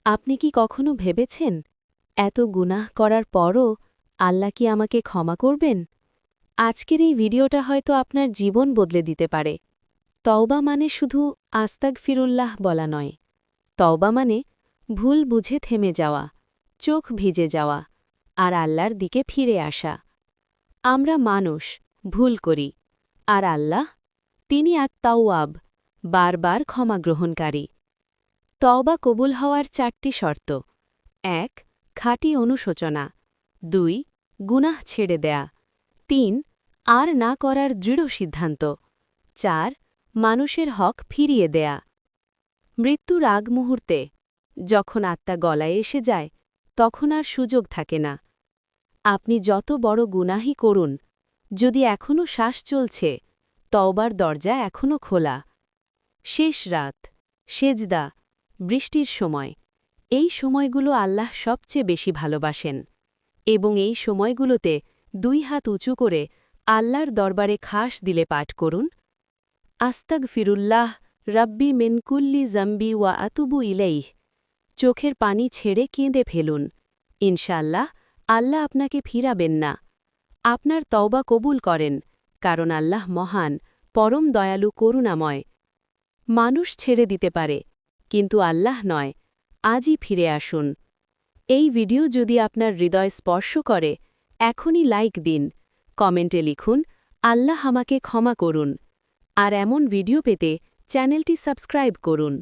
আপনি কি কখনো ভেবেছেন এত গুনাহ করার পরও আল্লাহ কি আমাকে ক্ষমা করবেন? আজকের এই ভিডিওটা হয়তো আপনার জীবন বদলে দিতে পারে। তওবা মানে শুধু আস্তাগফিরুল্লাহ বলা নয়। তওবা মানে ভুল বুঝে থেমে যাওয়া, চোখ ভিজে যাওয়া আর আল্লাহর দিকে ফিরে আসা। আমরা মানুষ, ভুল করি। আর আল্লাহ, তিনি আত-তাওয়াব, বারবার ক্ষমা গ্রহণকারী। তওবা কবুল হওয়ার ৪টি শর্ত: ১. খাঁটি অনুশোচনা, ২. গুনাহ ছেড়ে দেয়া, ৩. আর না করার দৃঢ় সিদ্ধান্ত, ৪. মানুষের হক ফিরিয়ে দেয়া। মৃত্যুর আগ মুহূর্তে যখন আত্মা গলায় এসে যায়, তখন আর সুযোগ থাকে না। আপনি যত বড় গুনাহই করুন, যদি এখনও শ্বাস চলছে, তওবার দরজা এখনও খোলা। শেষ রাত, সেজদা, বৃষ্টির সময়, এই সময়গুলো আল্লাহ সবচেয়ে বেশি ভালোবাসেন। এবং এই সময়গুলোতে ২ হাত উঁচু করে আল্লাহর দরবারে খাস দিলে পাঠ করুন, আস্তাগফিরুল্লাহ রাব্বি মিন কুল্লি জাম্বি ওয়া আতুবু ইলাইহ। চোখের পানি ছেড়ে কেঁদে ফেলুন। ইনশাআল্লাহ, আল্লাহ আপনাকে ফিরাবেন না। আপনার তওবা কবুল করেন, কারণ আল্লাহ মহান, পরম দয়ালু, করুণাময়। মানুষ ছেড়ে দিতে পারে, কিন্তু আল্লাহ নয়। আজই ফিরে আসুন। এই ভিডিও যদি আপনার হৃদয় স্পর্শ করে, এখনই লাইক দিন, কমেন্টে লিখুন, আল্লাহ আমাকে ক্ষমা করুন। আর এমন ভিডিও পেতে চ্যানেলটি সাবস্ক্রাইব করুন।